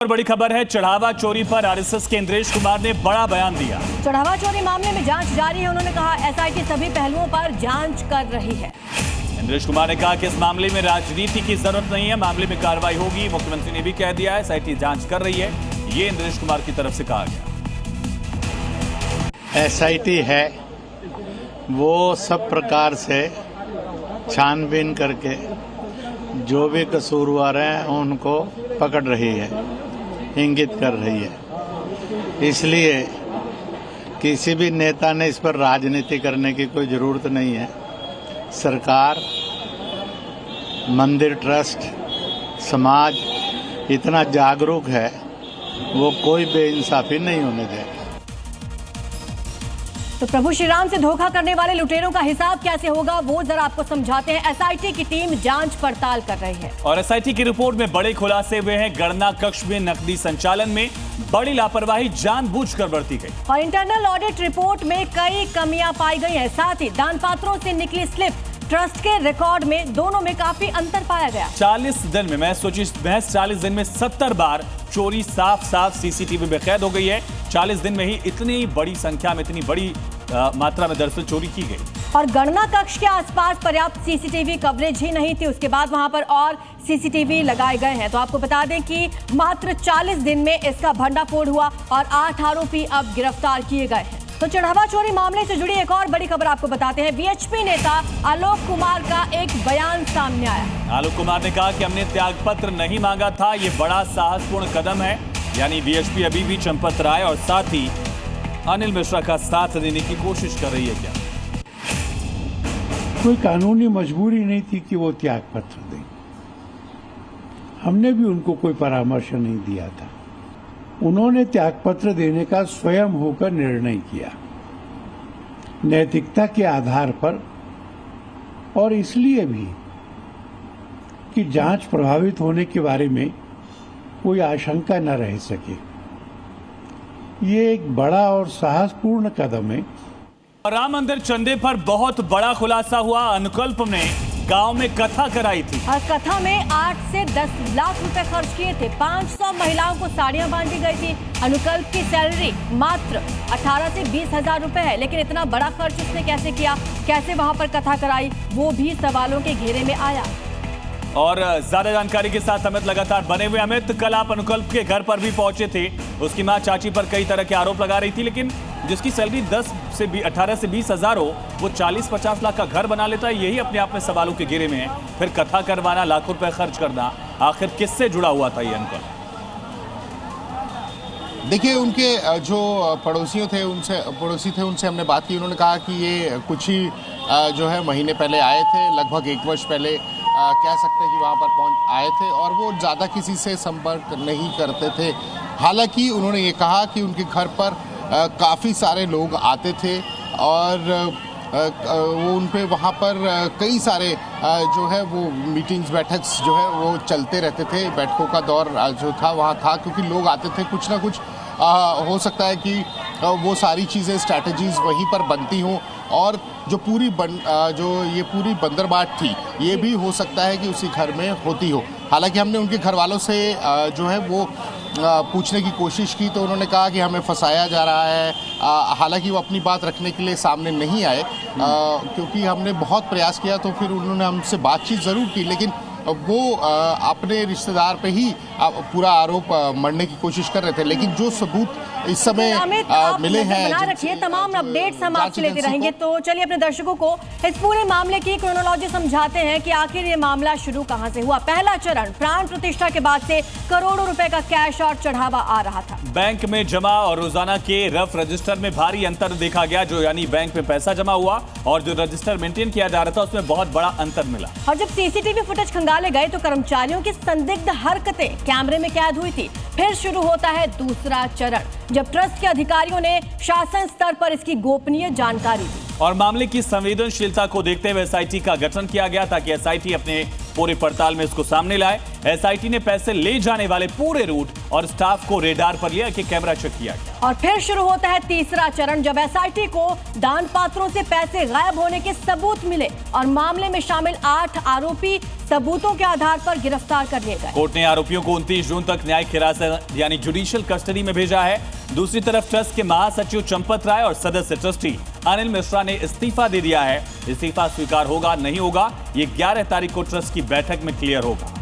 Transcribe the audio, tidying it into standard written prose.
और बड़ी खबर है, चढ़ावा चोरी पर आरएसएस के इंद्रेश कुमार ने बड़ा बयान दिया। चढ़ावा चोरी मामले में जांच जारी है। उन्होंने कहा एसआईटी सभी पहलुओं पर जांच कर रही है। इंद्रेश कुमार ने कहा कि इस मामले में राजनीति की जरूरत नहीं है, मामले में कार्रवाई होगी। मुख्यमंत्री ने भी कह दिया है एसआईटी जांच कर रही है, ये इंद्रेश कुमार की तरफ से कहा गया। एसआईटी है वो सब प्रकार से छानबीन करके जो भी कसूरवार हैं उनको पकड़ रही है, इंगित कर रही है। इसलिए किसी भी नेता ने इस पर राजनीति करने की कोई जरूरत नहीं है। सरकार, मंदिर ट्रस्ट, समाज इतना जागरूक है, वो कोई बेइंसाफी नहीं होने देगा। तो प्रभु श्री राम से धोखा करने वाले लुटेरों का हिसाब कैसे होगा, वो जरा आपको समझाते हैं। एसआईटी की टीम जांच पड़ताल कर रही है और एसआईटी की रिपोर्ट में बड़े खुलासे हुए हैं। गणना कक्ष में नकदी संचालन में बड़ी लापरवाही जानबूझकर बरती गई और इंटरनल ऑडिट रिपोर्ट में कई कमियां पाई गई हैं। साथ ही दान पात्रों से निकली स्लिप, ट्रस्ट के रिकॉर्ड में दोनों में काफी अंतर पाया गया। 40 दिन में महज 40 दिन में 70 बार चोरी साफ सीसीटीवी में कैद हो गई है। 40 दिन में ही इतनी बड़ी संख्या में, इतनी बड़ी मात्रा में दरअसल चोरी की गई। और गणना कक्ष के आसपास पर्याप्त सीसीटीवी कवरेज ही नहीं थी, उसके बाद वहां पर और सीसीटीवी लगाए गए हैं। तो आपको बता दें कि मात्र 40 दिन में इसका भंडाफोड़ हुआ और 8 आरोपी अब गिरफ्तार किए गए हैं। तो चढ़ावा चोरी मामले से जुड़ी एक और बड़ी खबर आपको बताते हैं। वीएचपी नेता आलोक कुमार का एक बयान सामने आया। आलोक कुमार ने कहा कि हमने त्यागपत्र नहीं मांगा था, ये बड़ा साहसपूर्ण कदम है। यानी वीएचपी अभी भी चंपत राय और साथ ही अनिल मिश्रा का साथ देने की कोशिश कर रही है। क्या कोई कानूनी मजबूरी नहीं थी कि वो त्याग पत्र दें। हमने भी उनको कोई परामर्श नहीं दिया था। उन्होंने त्यागपत्र देने का स्वयं होकर निर्णय किया, नैतिकता के आधार पर, और इसलिए भी कि जांच प्रभावित होने के बारे में कोई आशंका न रह सके। ये एक बड़ा और साहसपूर्ण कदम है। राम मंदिर चंदे पर बहुत बड़ा खुलासा हुआ। अनुकल्प ने गांव में कथा कराई थी और कथा में 8 से 10 लाख रुपए खर्च किए थे। 500 महिलाओं को साड़ियां बांटी गई थी। अनुकल्प की सैलरी मात्र 18 से 20 हजार रुपए है, लेकिन इतना बड़ा खर्च उसने कैसे किया, कैसे वहां पर कथा कराई, वो भी सवालों के घेरे में आया। और ज्यादा जानकारी के साथ अमित लगातार बने हुए। अमित, कल आप अनुकल्प के घर पर भी पहुंचे थे। उसकी मां चाची पर कई तरह के आरोप लगा रही थी, लेकिन जिसकी सैलरी 18 से 20 हजार हो, वो 40-50 लाख का घर बना लेता है। यही अपने आप में सवालों के घेरे में है। फिर कथा करवाना, लाखों रुपए खर्च करना, आखिर किससे जुड़ा हुआ था ये अनुकल्प? देखिए, उनके जो पड़ोसी थे उनसे हमने बात की। उन्होंने कहा कि ये कुछ ही जो है महीने पहले आए थे, लगभग 1 वर्ष पहले कह सकते हैं कि वहाँ पर आए थे, और वो ज़्यादा किसी से संपर्क नहीं करते थे। हालांकि उन्होंने ये कहा कि उनके घर पर काफ़ी सारे लोग आते थे और वो उन पे वहाँ पर कई सारे जो है वो मीटिंग्स, बैठक जो है वो चलते रहते थे। बैठकों का दौर जो था वहाँ था, क्योंकि लोग आते थे। कुछ ना कुछ हो सकता है कि वो सारी चीज़ें, स्ट्रैटेजीज वहीं पर बनती हों, और जो ये पूरी बंदरबाट थी, ये भी हो सकता है कि उसी घर में होती हो। हालांकि हमने उनके घर वालों से जो है वो पूछने की कोशिश की, तो उन्होंने कहा कि हमें फंसाया जा रहा है। हालांकि वो अपनी बात रखने के लिए सामने नहीं आए, क्योंकि हमने बहुत प्रयास किया, तो फिर उन्होंने हमसे बातचीत ज़रूर की, लेकिन वो अपने रिश्तेदार पे ही पूरा आरोप मढ़ने की कोशिश कर रहे थे। लेकिन जो सबूत इस समय मिले हैं, बना रखिए, तमाम अपडेट्स हम आपसे लेते रहेंगे। तो चलिए अपने दर्शकों को इस पूरे मामले की क्रोनोलॉजी समझाते हैं कि आखिर ये मामला शुरू कहां से हुआ। पहला चरण, प्राण प्रतिष्ठा के बाद से करोड़ों रुपए का कैश और चढ़ावा आ रहा था। बैंक में जमा और रोजाना के रफ रजिस्टर में भारी अंतर देखा गया। जो यानी बैंक में पैसा जमा हुआ और जो रजिस्टर मेंटेन किया जा रहा था, उसमें बहुत बड़ा अंतर मिला। और जब सीसीटीवी फुटेज खंगाले गए तो कर्मचारियों की संदिग्ध हरकतें कैमरे में कैद हुई थी। फिर शुरू होता है दूसरा चरण, जब ट्रस्ट के अधिकारियों ने शासन स्तर पर इसकी गोपनीय जानकारी दी। और मामले की संवेदनशीलता को देखते हुए एसआईटी का गठन किया गया, ताकि एसआईटी अपने पूरी पड़ताल में इसको सामने लाए। एसआईटी ने पैसे ले जाने वाले पूरे रूट और स्टाफ को रेडार पर लिया कि कैमरा चेक किया गया। और फिर शुरू होता है तीसरा चरण, जब एसआईटी को दान पात्रों से पैसे गायब होने के सबूत मिले और मामले में शामिल 8 आरोपी सबूतों के आधार पर गिरफ्तार कर लिए गए। कोर्ट ने आरोपियों को 29 जून तक न्यायिक हिरासत यानी जुडिशियल कस्टडी में भेजा है। दूसरी तरफ ट्रस्ट के महासचिव चंपत राय और सदस्य ट्रस्टी अनिल मिश्रा ने इस्तीफा दे दिया है। इस्तीफा स्वीकार होगा नहीं होगा ये 11 तारीख को ट्रस्ट की बैठक में क्लियर होगा।